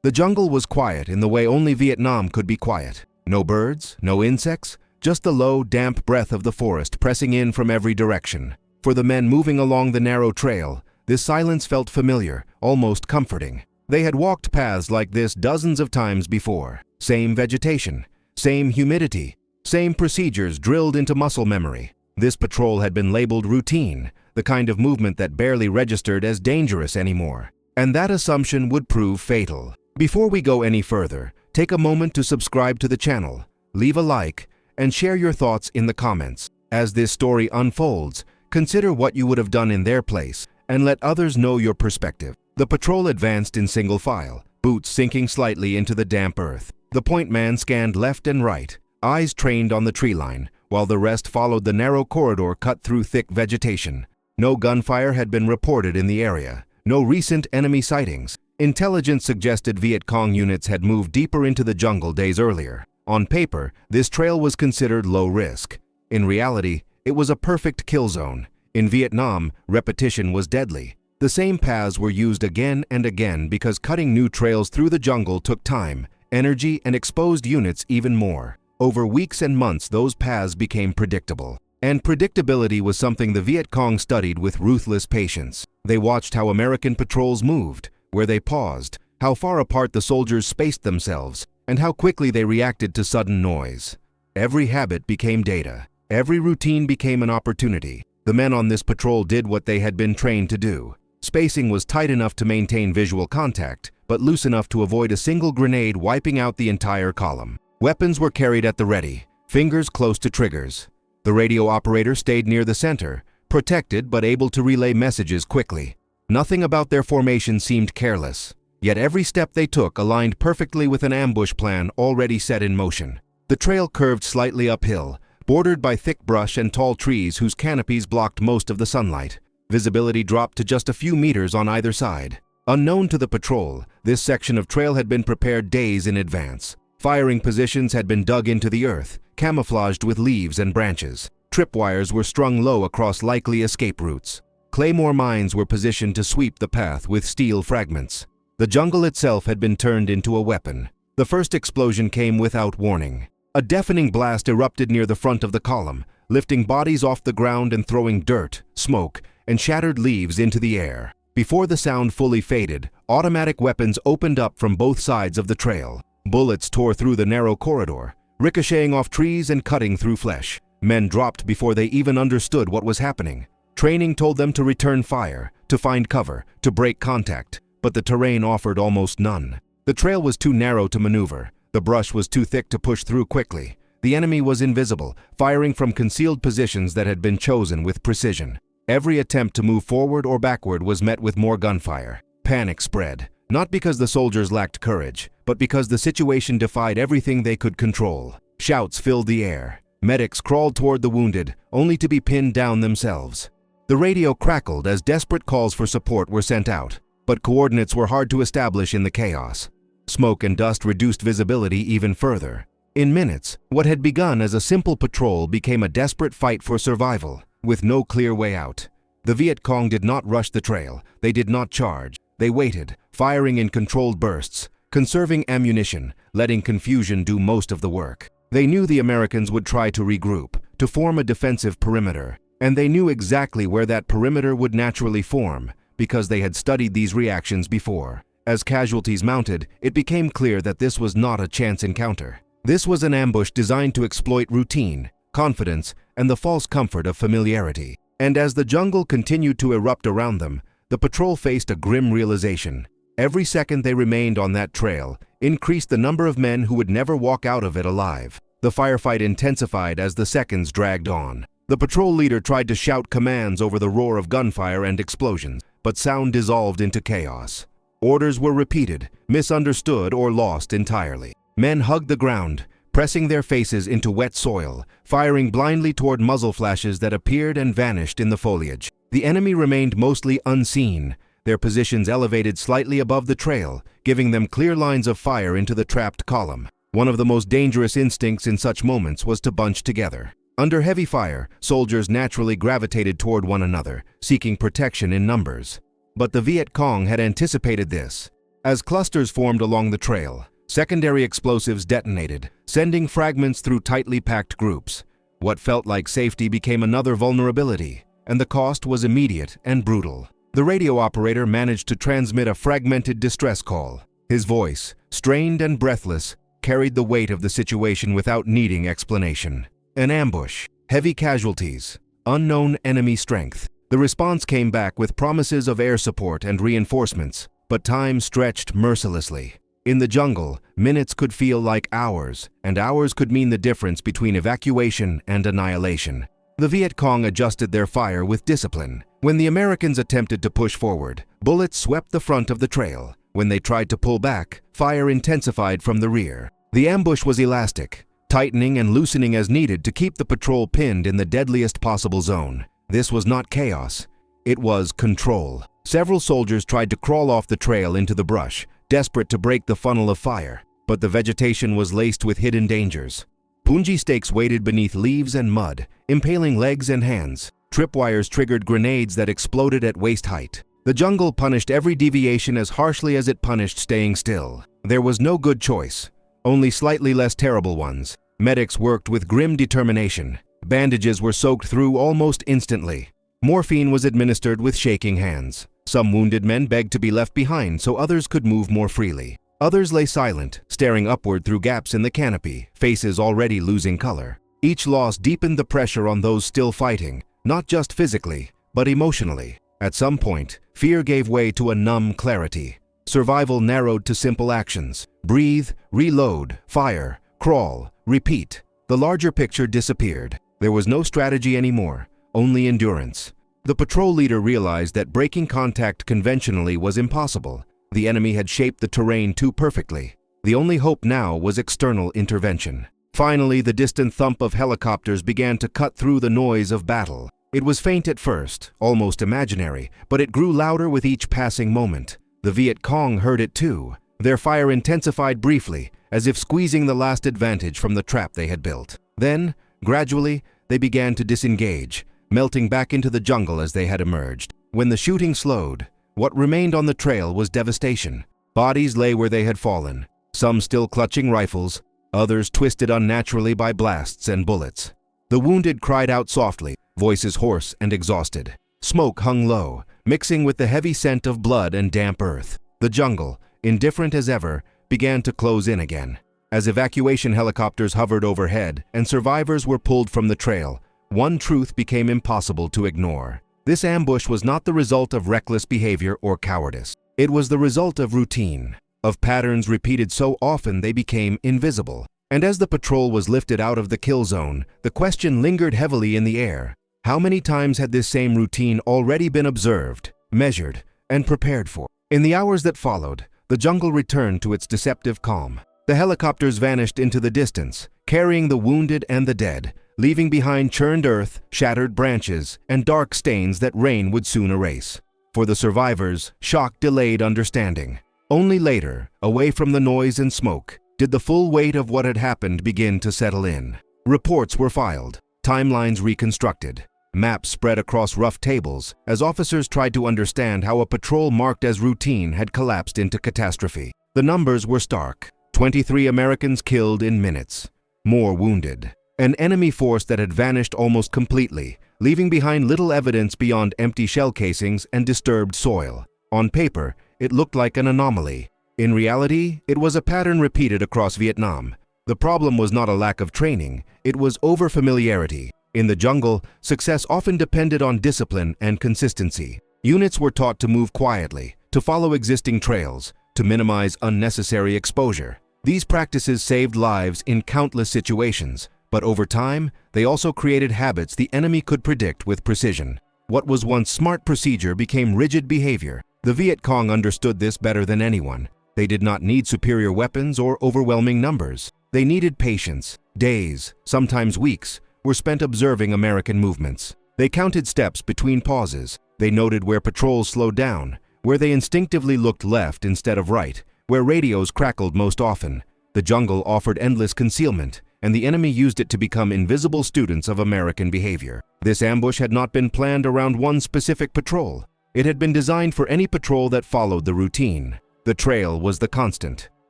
The jungle was quiet in the way only Vietnam could be quiet. No birds, no insects, just the low, damp breath of the forest pressing in from every direction. For the men moving along the narrow trail, this silence felt familiar, almost comforting. They had walked paths like this dozens of times before. Same vegetation, same humidity, same procedures drilled into muscle memory. This patrol had been labeled routine, the kind of movement that barely registered as dangerous anymore. And that assumption would prove fatal. Before we go any further, take a moment to subscribe to the channel, leave a like, and share your thoughts in the comments. As this story unfolds, consider what you would have done in their place, and let others know your perspective. The patrol advanced in single file, boots sinking slightly into the damp earth. The point man scanned left and right, eyes trained on the tree line, while the rest followed the narrow corridor cut through thick vegetation. No gunfire had been reported in the area, no recent enemy sightings. Intelligence suggested Viet Cong units had moved deeper into the jungle days earlier. On paper, this trail was considered low risk. In reality, it was a perfect kill zone. In Vietnam, repetition was deadly. The same paths were used again and again because cutting new trails through the jungle took time, energy, and exposed units even more. Over weeks and months, those paths became predictable. And predictability was something the Viet Cong studied with ruthless patience. They watched how American patrols moved, where they paused, how far apart the soldiers spaced themselves, and how quickly they reacted to sudden noise. Every habit became data. Every routine became an opportunity. The men on this patrol did what they had been trained to do. Spacing was tight enough to maintain visual contact, but loose enough to avoid a single grenade wiping out the entire column. Weapons were carried at the ready, fingers close to triggers. The radio operator stayed near the center, protected but able to relay messages quickly. Nothing about their formation seemed careless, yet every step they took aligned perfectly with an ambush plan already set in motion. The trail curved slightly uphill, bordered by thick brush and tall trees whose canopies blocked most of the sunlight. Visibility dropped to just a few meters on either side. Unknown to the patrol, this section of trail had been prepared days in advance. Firing positions had been dug into the earth, camouflaged with leaves and branches. Tripwires were strung low across likely escape routes. Claymore mines were positioned to sweep the path with steel fragments. The jungle itself had been turned into a weapon. The first explosion came without warning. A deafening blast erupted near the front of the column, lifting bodies off the ground and throwing dirt, smoke, and shattered leaves into the air. Before the sound fully faded, automatic weapons opened up from both sides of the trail. Bullets tore through the narrow corridor, ricocheting off trees and cutting through flesh. Men dropped before they even understood what was happening. Training told them to return fire, to find cover, to break contact, but the terrain offered almost none. The trail was too narrow to maneuver. The brush was too thick to push through quickly. The enemy was invisible, firing from concealed positions that had been chosen with precision. Every attempt to move forward or backward was met with more gunfire. Panic spread, not because the soldiers lacked courage, but because the situation defied everything they could control. Shouts filled the air. Medics crawled toward the wounded, only to be pinned down themselves. The radio crackled as desperate calls for support were sent out, but coordinates were hard to establish in the chaos. Smoke and dust reduced visibility even further. In minutes, what had begun as a simple patrol became a desperate fight for survival, with no clear way out. The Viet Cong did not rush the trail. They did not charge. They waited, firing in controlled bursts, conserving ammunition, letting confusion do most of the work. They knew the Americans would try to regroup, to form a defensive perimeter, and they knew exactly where that perimeter would naturally form, because they had studied these reactions before. As casualties mounted, it became clear that this was not a chance encounter. This was an ambush designed to exploit routine, confidence, and the false comfort of familiarity. And as the jungle continued to erupt around them, the patrol faced a grim realization. Every second they remained on that trail increased the number of men who would never walk out of it alive. The firefight intensified as the seconds dragged on. The patrol leader tried to shout commands over the roar of gunfire and explosions, but sound dissolved into chaos. Orders were repeated, misunderstood, or lost entirely. Men hugged the ground, pressing their faces into wet soil, firing blindly toward muzzle flashes that appeared and vanished in the foliage. The enemy remained mostly unseen, their positions elevated slightly above the trail, giving them clear lines of fire into the trapped column. One of the most dangerous instincts in such moments was to bunch together. Under heavy fire, soldiers naturally gravitated toward one another, seeking protection in numbers. But the Viet Cong had anticipated this. As clusters formed along the trail, secondary explosives detonated, sending fragments through tightly packed groups. What felt like safety became another vulnerability, and the cost was immediate and brutal. The radio operator managed to transmit a fragmented distress call. His voice, strained and breathless, carried the weight of the situation without needing explanation. An ambush, heavy casualties, unknown enemy strength. The response came back with promises of air support and reinforcements, but time stretched mercilessly. In the jungle, minutes could feel like hours, and hours could mean the difference between evacuation and annihilation. The Viet Cong adjusted their fire with discipline. When the Americans attempted to push forward, bullets swept the front of the trail. When they tried to pull back, fire intensified from the rear. The ambush was elastic, tightening and loosening as needed to keep the patrol pinned in the deadliest possible zone. This was not chaos, it was control. Several soldiers tried to crawl off the trail into the brush, desperate to break the funnel of fire, but the vegetation was laced with hidden dangers. Punji stakes waited beneath leaves and mud, impaling legs and hands. Tripwires triggered grenades that exploded at waist height. The jungle punished every deviation as harshly as it punished staying still. There was no good choice, only slightly less terrible ones. Medics worked with grim determination. Bandages were soaked through almost instantly. Morphine was administered with shaking hands. Some wounded men begged to be left behind so others could move more freely. Others lay silent, staring upward through gaps in the canopy, faces already losing color. Each loss deepened the pressure on those still fighting, not just physically, but emotionally. At some point, fear gave way to a numb clarity. Survival narrowed to simple actions. Breathe, reload, fire, crawl, repeat. The larger picture disappeared. There was no strategy anymore, only endurance. The patrol leader realized that breaking contact conventionally was impossible. The enemy had shaped the terrain too perfectly. The only hope now was external intervention. Finally, the distant thump of helicopters began to cut through the noise of battle. It was faint at first, almost imaginary, but it grew louder with each passing moment. The Viet Cong heard it too. Their fire intensified briefly, as if squeezing the last advantage from the trap they had built. Then, gradually, they began to disengage, melting back into the jungle as they had emerged. When the shooting slowed, what remained on the trail was devastation. Bodies lay where they had fallen, some still clutching rifles, others twisted unnaturally by blasts and bullets. The wounded cried out softly, voices hoarse and exhausted. Smoke hung low, mixing with the heavy scent of blood and damp earth. The jungle, indifferent as ever, began to close in again. As evacuation helicopters hovered overhead and survivors were pulled from the trail, one truth became impossible to ignore. This ambush was not the result of reckless behavior or cowardice. It was the result of routine, of patterns repeated so often they became invisible. And as the patrol was lifted out of the kill zone, the question lingered heavily in the air. How many times had this same routine already been observed, measured, and prepared for? In the hours that followed, the jungle returned to its deceptive calm. The helicopters vanished into the distance, carrying the wounded and the dead, leaving behind churned earth, shattered branches, and dark stains that rain would soon erase. For the survivors, shock delayed understanding. Only later, away from the noise and smoke, did the full weight of what had happened begin to settle in. Reports were filed, timelines reconstructed, maps spread across rough tables as officers tried to understand how a patrol marked as routine had collapsed into catastrophe. The numbers were stark. 23 Americans killed in minutes, more wounded. An enemy force that had vanished almost completely, leaving behind little evidence beyond empty shell casings and disturbed soil. On paper, it looked like an anomaly. In reality, it was a pattern repeated across Vietnam. The problem was not a lack of training, it was overfamiliarity. In the jungle, success often depended on discipline and consistency. Units were taught to move quietly, to follow existing trails, to minimize unnecessary exposure. These practices saved lives in countless situations, but over time, they also created habits the enemy could predict with precision. What was once smart procedure became rigid behavior. The Viet Cong understood this better than anyone. They did not need superior weapons or overwhelming numbers. They needed patience. Days, sometimes weeks, were spent observing American movements. They counted steps between pauses. They noted where patrols slowed down, where they instinctively looked left instead of right, where radios crackled most often. The jungle offered endless concealment, and the enemy used it to become invisible students of American behavior. This ambush had not been planned around one specific patrol. It had been designed for any patrol that followed the routine. The trail was the constant.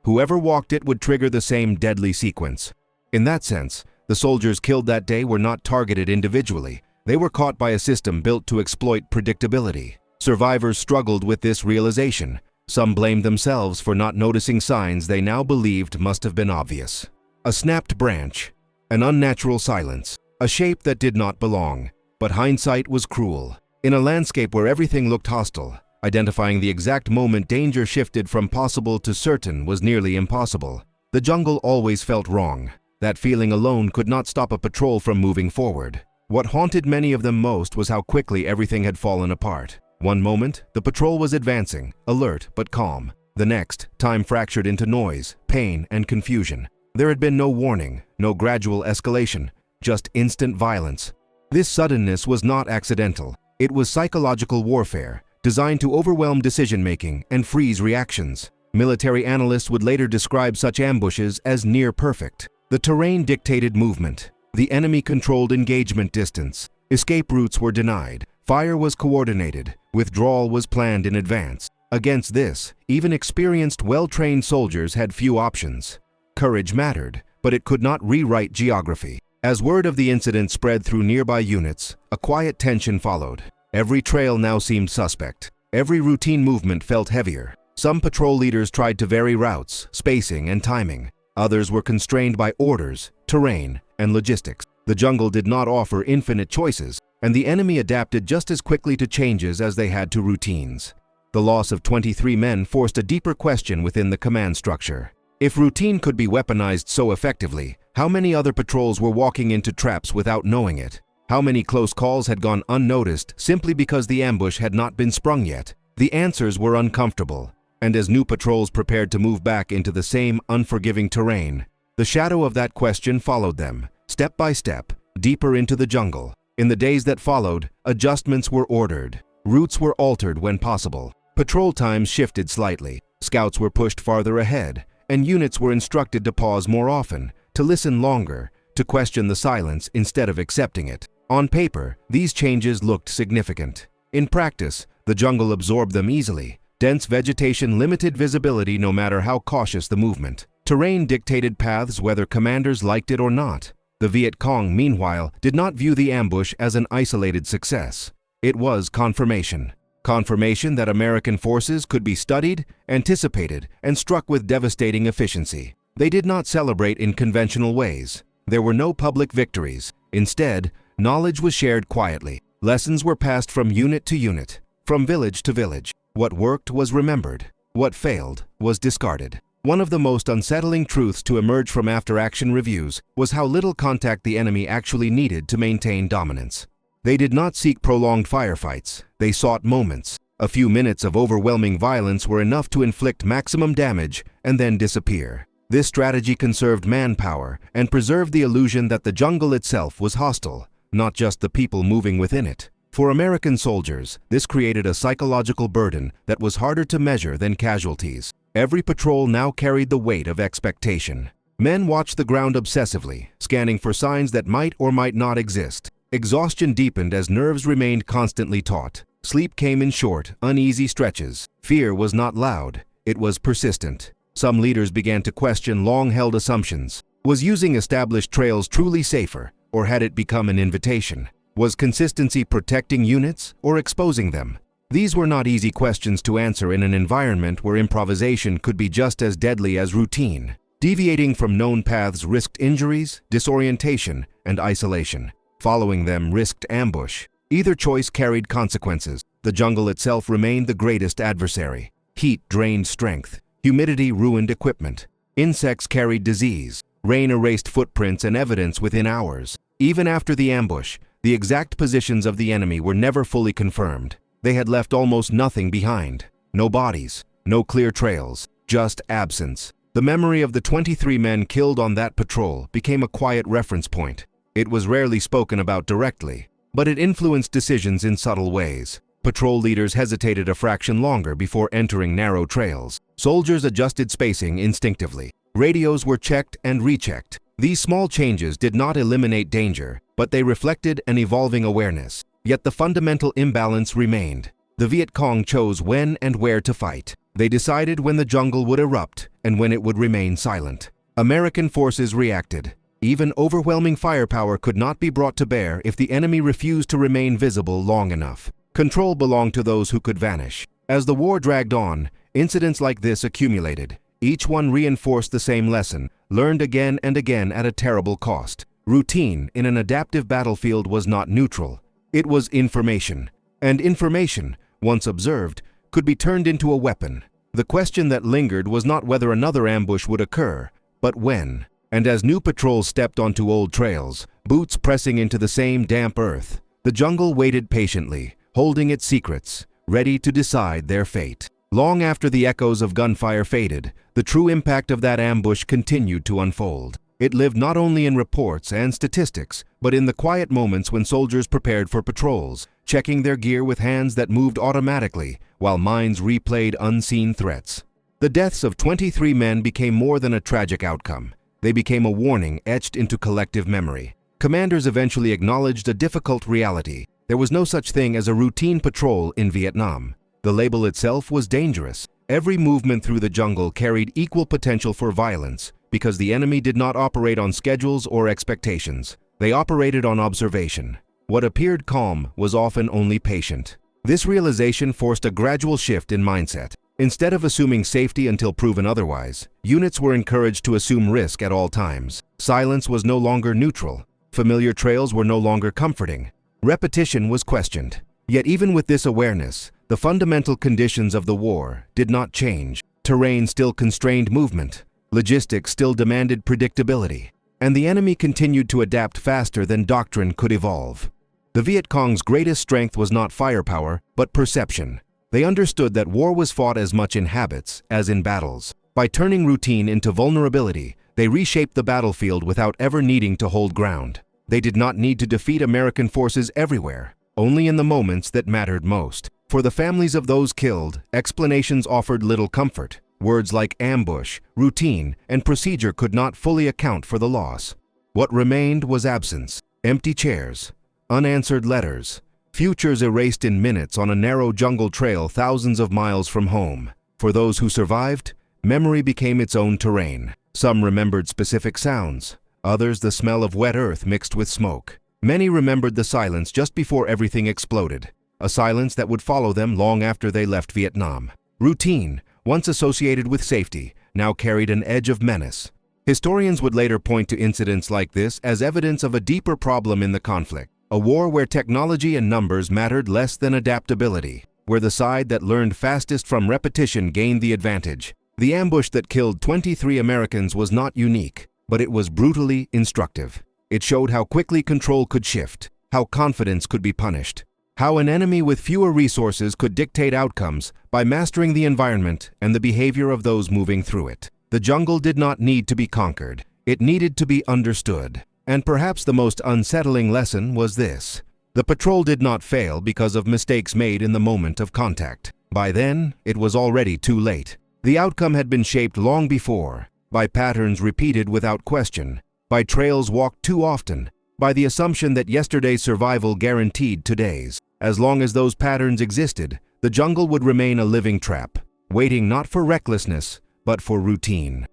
Whoever walked it would trigger the same deadly sequence. In that sense, the soldiers killed that day were not targeted individually. They were caught by a system built to exploit predictability. Survivors struggled with this realization. Some blamed themselves for not noticing signs they now believed must have been obvious. A snapped branch, an unnatural silence, a shape that did not belong. But hindsight was cruel. In a landscape where everything looked hostile, identifying the exact moment danger shifted from possible to certain was nearly impossible. The jungle always felt wrong. That feeling alone could not stop a patrol from moving forward. What haunted many of them most was how quickly everything had fallen apart. One moment, the patrol was advancing, alert but calm. The next, time fractured into noise, pain, and confusion. There had been no warning, no gradual escalation, just instant violence. This suddenness was not accidental. It was psychological warfare, designed to overwhelm decision-making and freeze reactions. Military analysts would later describe such ambushes as near-perfect. The terrain dictated movement. The enemy controlled engagement distance. Escape routes were denied. Fire was coordinated. Withdrawal was planned in advance. Against this, even experienced, well-trained soldiers had few options. Courage mattered, but it could not rewrite geography. As word of the incident spread through nearby units, a quiet tension followed. Every trail now seemed suspect. Every routine movement felt heavier. Some patrol leaders tried to vary routes, spacing, and timing. Others were constrained by orders, terrain, and logistics. The jungle did not offer infinite choices, and the enemy adapted just as quickly to changes as they had to routines. The loss of 23 men forced a deeper question within the command structure. If routine could be weaponized so effectively, how many other patrols were walking into traps without knowing it? How many close calls had gone unnoticed simply because the ambush had not been sprung yet? The answers were uncomfortable, and as new patrols prepared to move back into the same unforgiving terrain, the shadow of that question followed them, step by step, deeper into the jungle. In the days that followed, adjustments were ordered. Routes were altered when possible. Patrol times shifted slightly. Scouts were pushed farther ahead, and units were instructed to pause more often, to listen longer, to question the silence instead of accepting it. On paper, these changes looked significant. In practice, the jungle absorbed them easily. Dense vegetation limited visibility no matter how cautious the movement. Terrain dictated paths whether commanders liked it or not. The Viet Cong, meanwhile, did not view the ambush as an isolated success. It was confirmation. Confirmation that American forces could be studied, anticipated, and struck with devastating efficiency. They did not celebrate in conventional ways. There were no public victories. Instead, knowledge was shared quietly. Lessons were passed from unit to unit, from village to village. What worked was remembered. What failed was discarded. One of the most unsettling truths to emerge from after-action reviews was how little contact the enemy actually needed to maintain dominance. They did not seek prolonged firefights. They sought moments. A few minutes of overwhelming violence were enough to inflict maximum damage and then disappear. This strategy conserved manpower and preserved the illusion that the jungle itself was hostile, not just the people moving within it. For American soldiers, this created a psychological burden that was harder to measure than casualties. Every patrol now carried the weight of expectation. Men watched the ground obsessively, scanning for signs that might or might not exist. Exhaustion deepened as nerves remained constantly taut. Sleep came in short, uneasy stretches. Fear was not loud, it was persistent. Some leaders began to question long-held assumptions. Was using established trails truly safer, or had it become an invitation? Was consistency protecting units or exposing them? These were not easy questions to answer in an environment where improvisation could be just as deadly as routine. Deviating from known paths risked injuries, disorientation, and isolation. Following them risked ambush. Either choice carried consequences. The jungle itself remained the greatest adversary. Heat drained strength. Humidity ruined equipment. Insects carried disease. Rain erased footprints and evidence within hours. Even after the ambush, the exact positions of the enemy were never fully confirmed. They had left almost nothing behind. No bodies, no clear trails, just absence. The memory of the 23 men killed on that patrol became a quiet reference point. It was rarely spoken about directly, but it influenced decisions in subtle ways. Patrol leaders hesitated a fraction longer before entering narrow trails. Soldiers adjusted spacing instinctively. Radios were checked and rechecked. These small changes did not eliminate danger, but they reflected an evolving awareness. Yet the fundamental imbalance remained. The Viet Cong chose when and where to fight. They decided when the jungle would erupt and when it would remain silent. American forces reacted. Even overwhelming firepower could not be brought to bear if the enemy refused to remain visible long enough. Control belonged to those who could vanish. As the war dragged on, incidents like this accumulated. Each one reinforced the same lesson, learned again and again at a terrible cost. Routine in an adaptive battlefield was not neutral. It was information. And information, once observed, could be turned into a weapon. The question that lingered was not whether another ambush would occur, but when. And as new patrols stepped onto old trails, boots pressing into the same damp earth, the jungle waited patiently, holding its secrets, ready to decide their fate. Long after the echoes of gunfire faded, the true impact of that ambush continued to unfold. It lived not only in reports and statistics, but in the quiet moments when soldiers prepared for patrols, checking their gear with hands that moved automatically, while minds replayed unseen threats. The deaths of 23 men became more than a tragic outcome. They became a warning etched into collective memory. Commanders eventually acknowledged a difficult reality. There was no such thing as a routine patrol in Vietnam. The label itself was dangerous. Every movement through the jungle carried equal potential for violence because the enemy did not operate on schedules or expectations. They operated on observation. What appeared calm was often only patient. This realization forced a gradual shift in mindset. Instead of assuming safety until proven otherwise, units were encouraged to assume risk at all times. Silence was no longer neutral. Familiar trails were no longer comforting. Repetition was questioned. Yet even with this awareness, the fundamental conditions of the war did not change. Terrain still constrained movement. Logistics still demanded predictability. And the enemy continued to adapt faster than doctrine could evolve. The Viet Cong's greatest strength was not firepower, but perception. They understood that war was fought as much in habits as in battles. By turning routine into vulnerability, they reshaped the battlefield without ever needing to hold ground. They did not need to defeat American forces everywhere, only in the moments that mattered most. For the families of those killed, explanations offered little comfort. Words like ambush, routine, and procedure could not fully account for the loss. What remained was absence, empty chairs, unanswered letters, futures erased in minutes on a narrow jungle trail thousands of miles from home. For those who survived, memory became its own terrain. Some remembered specific sounds, others the smell of wet earth mixed with smoke. Many remembered the silence just before everything exploded, a silence that would follow them long after they left Vietnam. Routine, once associated with safety, now carried an edge of menace. Historians would later point to incidents like this as evidence of a deeper problem in the conflict, a war where technology and numbers mattered less than adaptability, where the side that learned fastest from repetition gained the advantage. The ambush that killed 23 Americans was not unique, but it was brutally instructive. It showed how quickly control could shift, how confidence could be punished, how an enemy with fewer resources could dictate outcomes by mastering the environment and the behavior of those moving through it. The jungle did not need to be conquered. It needed to be understood. And perhaps the most unsettling lesson was this. The patrol did not fail because of mistakes made in the moment of contact. By then, it was already too late. The outcome had been shaped long before, by patterns repeated without question, by trails walked too often, by the assumption that yesterday's survival guaranteed today's. As long as those patterns existed, the jungle would remain a living trap, waiting not for recklessness, but for routine.